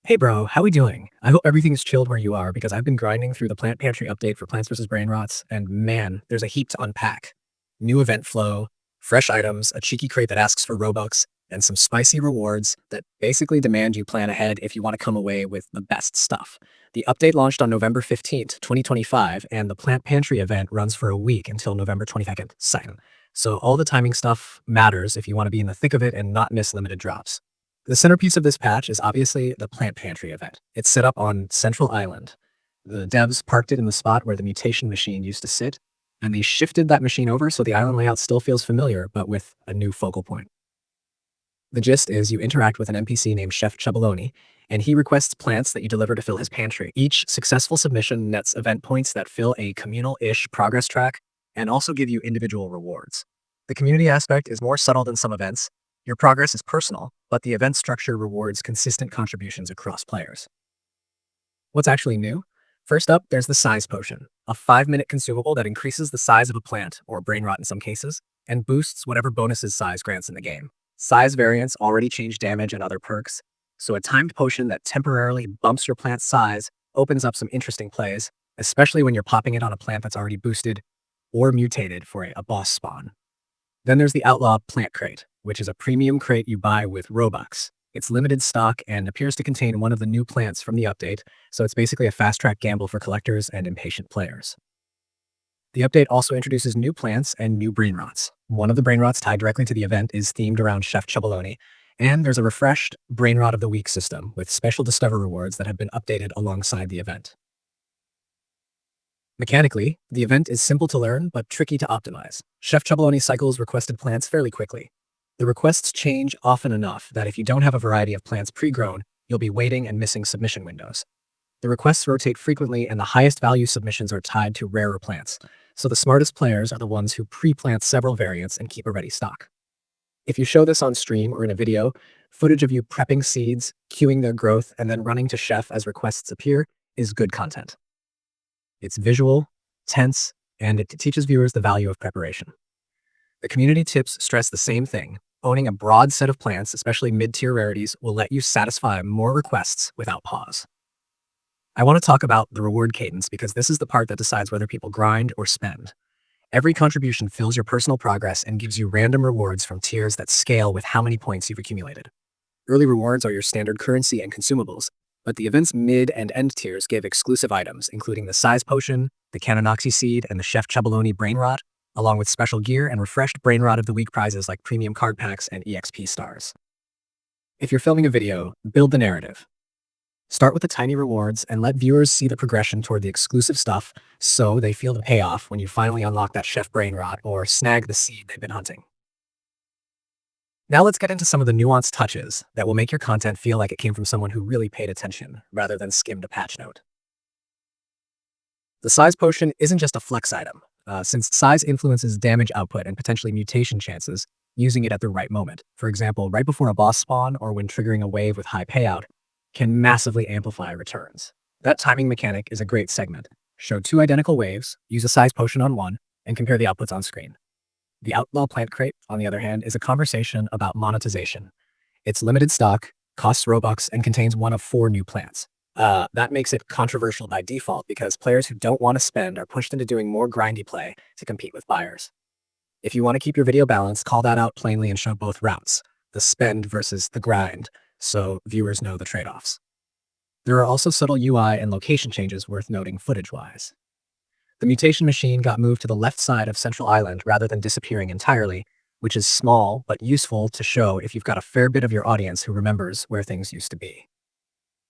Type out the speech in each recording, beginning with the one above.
Hey bro, how we doing? I hope everything's chilled where you are because I've been grinding through the Plant Pantry update for Plants vs. Brainrots, and man, there's a heap to unpack. New event flow, fresh items, a cheeky crate that asks for Robux, and some spicy rewards that basically demand you plan ahead if you want to come away with the best stuff. The update launched on November 15th, 2025, and the Plant Pantry event runs for a week until November 22nd, second. So all the timing stuff matters if you want to be in the thick of it and not miss limited drops. The centerpiece of this patch is obviously the Plant Pantry event. It's set up on Central Island. The devs parked it in the spot where the mutation machine used to sit, and they shifted that machine over so the island layout still feels familiar, but with a new focal point. The gist is you interact with an NPC named Chef Chubbeloni, and he requests plants that you deliver to fill his pantry. Each successful submission nets event points that fill a communal-ish progress track and also give you individual rewards. The community aspect is more subtle than some events. Your progress is personal, but the event structure rewards consistent contributions across players. What's actually new? First up, there's the Size Potion, a 5-minute consumable that increases the size of a plant, or brain rot in some cases, and boosts whatever bonuses size grants in the game. Size variants already change damage and other perks, so a timed potion that temporarily bumps your plant's size opens up some interesting plays, especially when you're popping it on a plant that's already boosted or mutated for a boss spawn. Then there's the Outlaw Plant Crate, which is a premium crate you buy with Robux. It's limited stock and appears to contain one of the new plants from the update, so it's basically a fast-track gamble for collectors and impatient players. The update also introduces new plants and new Brainrots. One of the Brainrots tied directly to the event is themed around Chef Chubbeloni, and there's a refreshed Brainrot of the Week system with special Discover rewards that have been updated alongside the event. Mechanically, the event is simple to learn but tricky to optimize. Chef Chubbeloni cycles requested plants fairly quickly. The requests change often enough that if you don't have a variety of plants pre-grown, you'll be waiting and missing submission windows. The requests rotate frequently and the highest value submissions are tied to rarer plants, so the smartest players are the ones who pre-plant several variants and keep a ready stock. If you show this on stream or in a video, footage of you prepping seeds, queuing their growth, and then running to Chef as requests appear is good content. It's visual, tense, and it teaches viewers the value of preparation. The community tips stress the same thing. Owning a broad set of plants, especially mid-tier rarities, will let you satisfy more requests without pause. I want to talk about the reward cadence because this is the part that decides whether people grind or spend. Every contribution fills your personal progress and gives you random rewards from tiers that scale with how many points you've accumulated. Early rewards are your standard currency and consumables, but the event's mid and end tiers give exclusive items, including the Size Potion, the Canonoxy Seed, and the Chef Chubbeloni Brainrot, along with special gear and refreshed Brainrot of the Week prizes like premium card packs and EXP stars. If you're filming a video, build the narrative. Start with the tiny rewards and let viewers see the progression toward the exclusive stuff so they feel the payoff when you finally unlock that Chef Brainrot or snag the seed they've been hunting. Now let's get into some of the nuanced touches that will make your content feel like it came from someone who really paid attention rather than skimmed a patch note. The Size Potion isn't just a flex item. Since size influences damage output and potentially mutation chances, using it at the right moment, for example, right before a boss spawn or when triggering a wave with high payout, can massively amplify returns. That timing mechanic is a great segment. Show 2 identical waves, use a Size Potion on one, and compare the outputs on screen. The Outlaw Plant Crate, on the other hand, is a conversation about monetization. It's limited stock, costs Robux, and contains one of 4 new plants. That makes it controversial by default because players who don't want to spend are pushed into doing more grindy play to compete with buyers. If you want to keep your video balanced, call that out plainly and show both routes, the spend versus the grind, so viewers know the trade-offs. There are also subtle UI and location changes worth noting footage-wise. The mutation machine got moved to the left side of Central Island rather than disappearing entirely, which is small but useful to show if you've got a fair bit of your audience who remembers where things used to be.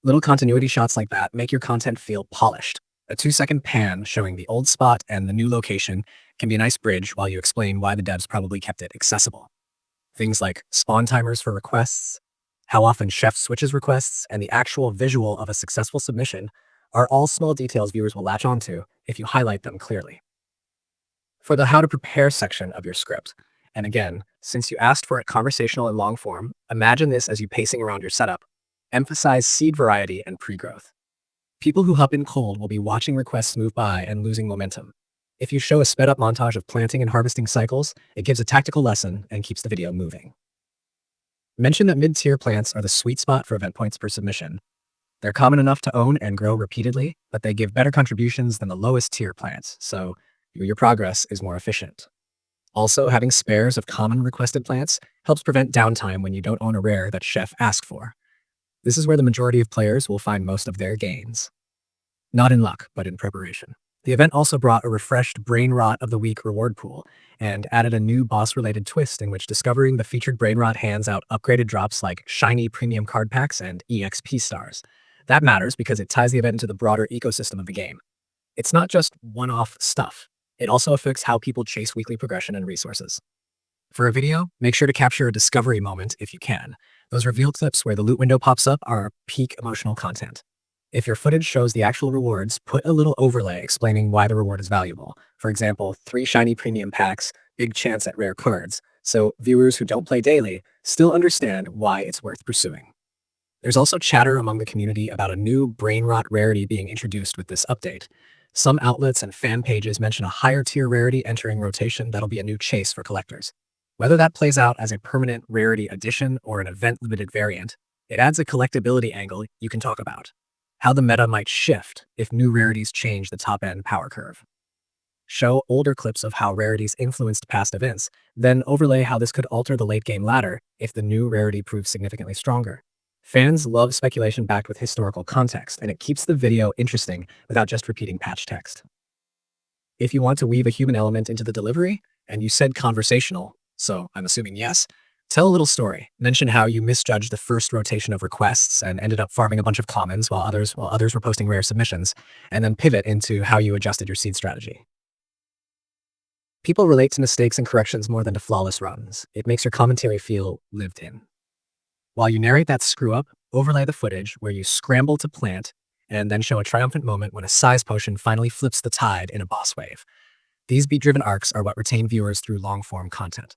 Little continuity shots like that make your content feel polished. A 2-second pan showing the old spot and the new location can be a nice bridge while you explain why the devs probably kept it accessible. Things like spawn timers for requests, how often Chef switches requests, and the actual visual of a successful submission are all small details viewers will latch onto if you highlight them clearly. For the how to prepare section of your script, and again, since you asked for it conversational and long form, imagine this as you pacing around your setup. Emphasize seed variety and pre-growth. People who hop in cold will be watching requests move by and losing momentum. If you show a sped-up montage of planting and harvesting cycles, it gives a tactical lesson and keeps the video moving. Mention that mid-tier plants are the sweet spot for event points per submission. They're common enough to own and grow repeatedly, but they give better contributions than the lowest tier plants, so your progress is more efficient. Also, having spares of common requested plants helps prevent downtime when you don't own a rare that Chef asked for. This is where the majority of players will find most of their gains. Not in luck, but in preparation. The event also brought a refreshed Brainrot of the Week reward pool and added a new boss-related twist in which discovering the featured Brainrot hands out upgraded drops like shiny premium card packs and EXP stars. That matters because it ties the event into the broader ecosystem of the game. It's not just one-off stuff. It also affects how people chase weekly progression and resources. For a video, make sure to capture a discovery moment if you can. Those reveal clips where the loot window pops up are peak emotional content. If your footage shows the actual rewards, put a little overlay explaining why the reward is valuable. For example, 3 shiny premium packs, big chance at rare cards, so viewers who don't play daily still understand why it's worth pursuing. There's also chatter among the community about a new Brainrot rarity being introduced with this update. Some outlets and fan pages mention a higher tier rarity entering rotation that'll be a new chase for collectors. Whether that plays out as a permanent rarity addition or an event-limited variant, it adds a collectability angle you can talk about. How the meta might shift if new rarities change the top-end power curve. Show older clips of how rarities influenced past events, then overlay how this could alter the late-game ladder if the new rarity proves significantly stronger. Fans love speculation backed with historical context, and it keeps the video interesting without just repeating patch text. If you want to weave a human element into the delivery, and you said conversational, so I'm assuming yes, tell a little story. Mention how you misjudged the first rotation of requests and ended up farming a bunch of commons while others were posting rare submissions, and then pivot into how you adjusted your seed strategy. People relate to mistakes and corrections more than to flawless runs. It makes your commentary feel lived in. While you narrate that screw-up, overlay the footage where you scramble to plant and then show a triumphant moment when a size potion finally flips the tide in a boss wave. These beat-driven arcs are what retain viewers through long-form content.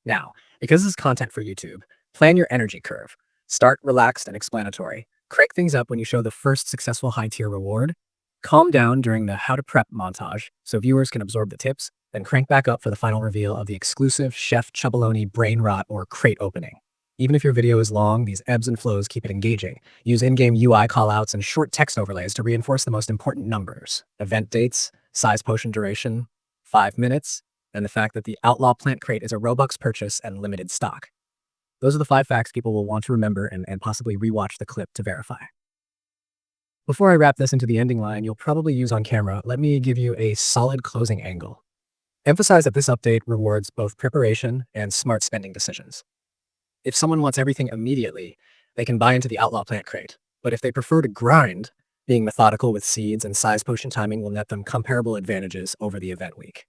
Now, because this is content for YouTube, plan your energy curve. Start relaxed and explanatory. Crank things up when you show the first successful high-tier reward. Calm down during the how to prep montage so viewers can absorb the tips, then crank back up for the final reveal of the exclusive Chef Chubbeloni Brainrot or crate opening. Even if your video is long, these ebbs and flows keep it engaging. Use in-game UI callouts and short text overlays to reinforce the most important numbers. Event dates, size potion duration, 5 minutes, and the fact that the Outlaw Plant Crate is a Robux purchase and limited stock. Those are the 5 facts people will want to remember and possibly rewatch the clip to verify. Before I wrap this into the ending line you'll probably use on camera, let me give you a solid closing angle. Emphasize that this update rewards both preparation and smart spending decisions. If someone wants everything immediately, they can buy into the Outlaw Plant Crate. But if they prefer to grind, being methodical with seeds and size potion timing will net them comparable advantages over the event week.